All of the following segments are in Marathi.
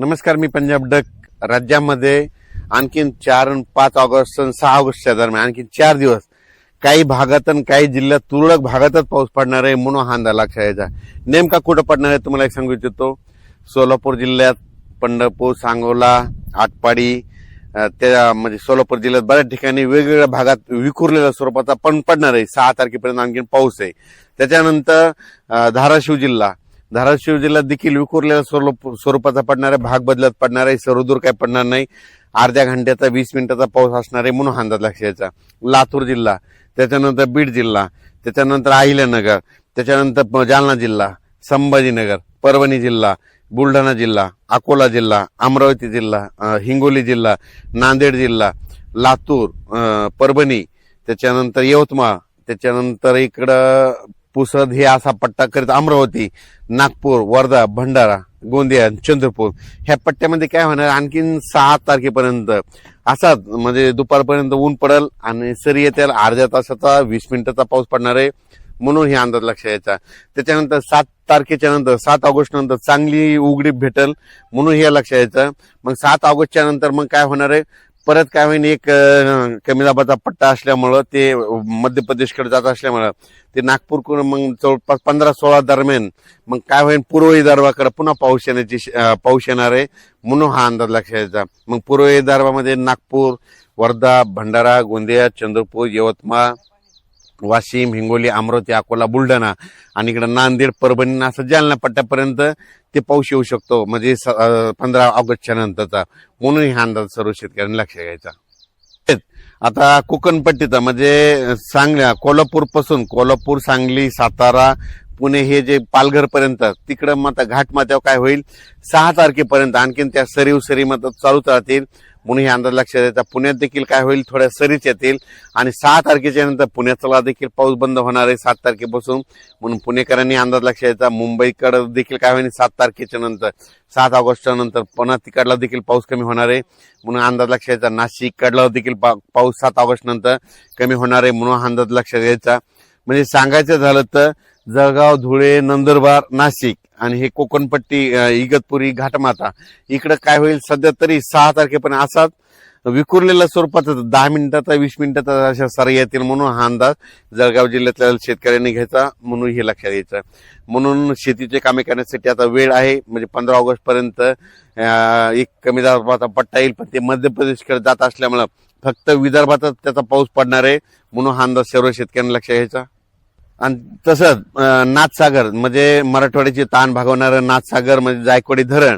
नमस्कार, मी पंजाब डक. राज्यामध्ये आणखीन 4 आणि 5 ऑगस्ट आणि 6 ऑगस्टच्या दरम्यान आणखीन 4 दिवस काही भागात आणि काही जिल्ह्यात तुरळक भागातच पाऊस पडणार आहे म्हणून हा अंदाज लक्षात यायचा. नेमका कुठं पडणार आहे तुम्हाला एक सांगू इच्छितो. सोलापूर जिल्ह्यात पंढरपूर, सांगोला, आटपाडी, त्या म्हणजे सोलापूर जिल्ह्यात बऱ्याच ठिकाणी वेगवेगळ्या भागात विखुरलेल्या स्वरूपाचा पण पडणार आहे. 6 तारखेपर्यंत आणखीन पाऊस आहे. त्याच्यानंतर धाराशिव जिल्ह्यात देखील विखुरलेल्या स्वरूपाचा पडणार आहे. भाग बदलत पडणार आहे. सर्वदूर काय पडणार नाही. अर्ध्या घंट्याचा 20 मिनिटाचा पाऊस असणार आहे म्हणून अंदाज लक्षात यायचा. लातूर जिल्हा, त्याच्यानंतर बीड जिल्हा, त्याच्यानंतर अहिल्यानगर, त्याच्यानंतर जालना जिल्हा, संभाजीनगर, परभणी जिल्हा, बुलढाणा जिल्हा, अकोला जिल्हा, अमरावती जिल्हा, हिंगोली जिल्हा, नांदेड जिल्हा, लातूर, परभणी, त्याच्यानंतर यवतमाळ, त्याच्यानंतर इकडं पुसद हे असा पट्टा करीत अमरावती, नागपूर, वर्धा, भंडारा, गोंदिया, चंद्रपूर ह्या पट्ट्यामध्ये काय होणार आणखीन 6 तारखेपर्यंत असाच म्हणजे दुपारपर्यंत ऊन पडेल आणि सरी येतील. अर्ध्या तासाचा 20 मिनिटाचा पाऊस पडणार आहे म्हणून हे अंदाज लक्षात यायचा. त्याच्यानंतर 7 तारखेच्या नंतर 7 ऑगस्ट नंतर चांगली उघडीप भेटेल म्हणून हे लक्षात यायचं. मग 7 ऑगस्टच्या नंतर मग काय होणार आहे, परत काय होईल, एक कमी दाबाचा पट्टा असल्यामुळं ते मध्य प्रदेशकडे जात असल्यामुळं ते नागपूरकडून मग जवळपास 15-16 दरम्यान मग काय होईल, पूर्व विदर्भाकडे पुन्हा पाऊस येणार आहे म्हणून हा अंदाज लक्षात यायचा. मग पूर्व विदर्भामध्ये नागपूर, वर्धा, भंडारा, गोंदिया, चंद्रपूर, यवतमाळ, वाशिम, हिंगोली, अमरावती, अकोला, बुलढाणा आणि इकडे नांदेड, परभणी असं जालना पट्ट्यापर्यंत ते पाऊस येऊ शकतो म्हणजे 15 ऑगस्टच्या नंतरचा म्हणून हा अंदाज सर्व शेतकऱ्यांनी लक्षात घ्यायचा. आता कोकणपट्टीचा म्हणजे कोल्हापूर, सांगली, सातारा, पुणे हे जे पालघर पर्यंत तिकडं मग घाट माथ्यावर काय होईल 6 तारखेपर्यंत आणखीन त्या सरी मत चालूच राहतील म्हणून हे अंदाज लक्षात द्यायचा. पुण्यात देखील काय होईल, थोड्या सरीच येतील आणि 6 तारखेच्या नंतर पुण्याचा देखील पाऊस बंद होणार आहे 7 तारखेपासून म्हणून पुणेकरांनी अंदाज लक्षात द्यायचा. मुंबईकडे देखील काय होईल 7 तारखेच्या नंतर 7 ऑगस्टच्या नंतर पुन्हा तिकडला देखील पाऊस कमी होणार आहे म्हणून अंदाज लक्षात द्यायचा. नाशिक कडला देखील पाऊस 7 ऑगस्ट नंतर कमी होणार आहे म्हणून अंदाज लक्षात द्यायचा. म्हणजे सांगायचं झालं तर जळगाव, धुळे, नंदुरबार, नाशिक आणि हे कोकणपट्टी, इगतपुरी, घाटमाथा इकडे काय होईल सध्या तरी 6 तारखेपर्यंत असाच विखुरलेल्या स्वरूपाचा 10 मिनिटाचा 20 मिनिटाचा अशा सरी येतील म्हणून हा अंदाज जळगाव जिल्ह्यातल्या शेतकऱ्यांनी घ्यायचा म्हणून हे लक्षात यायचं. म्हणून शेतीचे कामे करण्यासाठी आता वेळ आहे म्हणजे 15 ऑगस्ट पर्यंत एक कमी दाबाचा पट्टा येईल पण ते मध्य प्रदेशकडे जात असल्यामुळे फक्त विदर्भातच त्याचा पाऊस पडणार आहे म्हणून हा अंदाज सर्व शेतकऱ्यांनी लक्षात घ्यायचा. आणि तसंच नाथसागर म्हणजे मराठवाड्याची ताण भागवणारं नाथसागर म्हणजे जायकवाडी धरण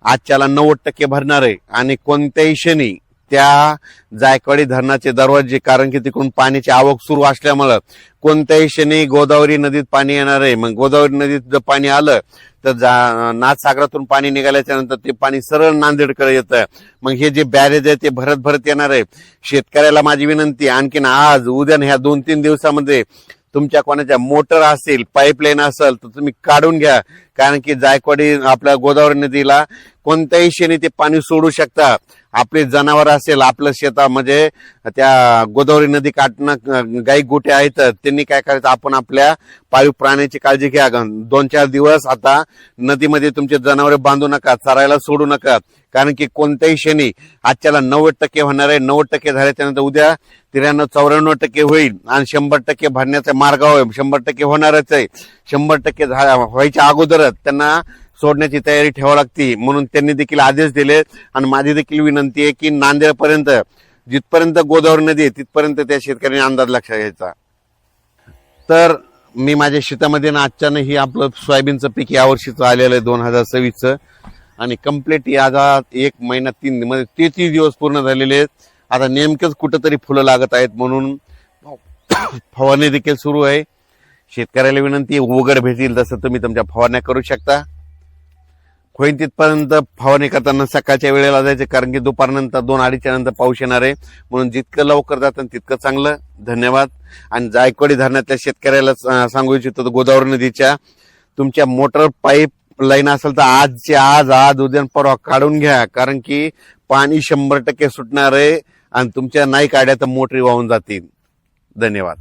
आजच्याला 90% भरणार आहे आणि कोणत्याही क्षणी त्या जायकवाडी धरणाचे दरवाजे, कारण की तिकडून पाण्याची आवक सुरू असल्यामुळं कोणत्याही क्षणी गोदावरी नदीत पाणी येणार आहे. मग गोदावरी नदीत जर पाणी आलं तर नाथसागरातून पाणी निघाल्याच्या नंतर ते पाणी सरळ नांदेडकडे येतं. मग हे जे बॅरेज आहे ते भरत येणार आहे. शेतकऱ्याला माझी विनंती, आणखीन आज उद्या ह्या 2-3 दिवसामध्ये तुमच्या कोणाच्या मोटर असेल, पाईपलाईन असेल तर तुम्ही काढून घ्या, कारण की जायकवाडी आपल्या गोदावरी नदीला कोणत्याही क्षणी ते पाणी सोडू शकता. आपले जनावर असेल, आपलं शेता म्हणजे त्या गोदावरी नदी काठनं गाई गोटे आहेत त्यांनी काय करायचं, आपण आपल्या पाळीव प्राण्याची काळजी घ्या. 2-4 दिवस आता नदीमध्ये तुमचे जनावरे बांधू नका, चरायला सोडू नका, कारण की कोणत्याही क्षणी आजच्याला 90% होणार आहे. 90% झाल्याच्या नंतर उद्या 93-94% होईल आणि 100% भरण्याचा मार्गावर 100% होणारच आहे. 100% व्हायच्या अगोदरच त्यांना सोडण्याची तयारी ठेवावी लागते म्हणून त्यांनी देखील आदेश दिले. आणि माझी देखील विनंती आहे की नांदेडपर्यंत जिथपर्यंत गोदावरी नदी आहे तिथपर्यंत त्या शेतकऱ्यांनी अंदाज लक्षात घ्यायचा. तर मी माझ्या शेतामध्ये आजच्यानं ही आपलं सोयाबीनचं पीक यावर्षीचं आलेलं आहे 2026चं आणि कम्प्लीट याचा 1 महिना 3 म्हणजे 33 दिवस पूर्ण झालेले आहेत. आता नेमकेच कुठंतरी फुलं लागत आहेत म्हणून फवारणी देखील सुरू आहे. शेतकऱ्याला विनंती, उघड भेटेल तसं तुम्ही तुमच्या फवारण्या करू शकता. होईल तिथपर्यंत फवारणी करताना सकाळच्या वेळेला जायचं, कारण की दुपारनंतर 2-2:30 नंतर पाऊस येणार आहे म्हणून जितकं लवकर जातं तितकं चांगलं. धन्यवाद. आणि जायकवाडी धरणातल्या शेतकऱ्याला सांगू इच्छितो, गोदावरी नदीच्या तुमच्या मोटर पाईप लाईन असेल तर आज उद्या परवा काढून घ्या, कारण की पाणी 100% सुटणार आहे आणि तुमच्या नाही काढ्या तर मोटरी वाहून जातील. धन्यवाद.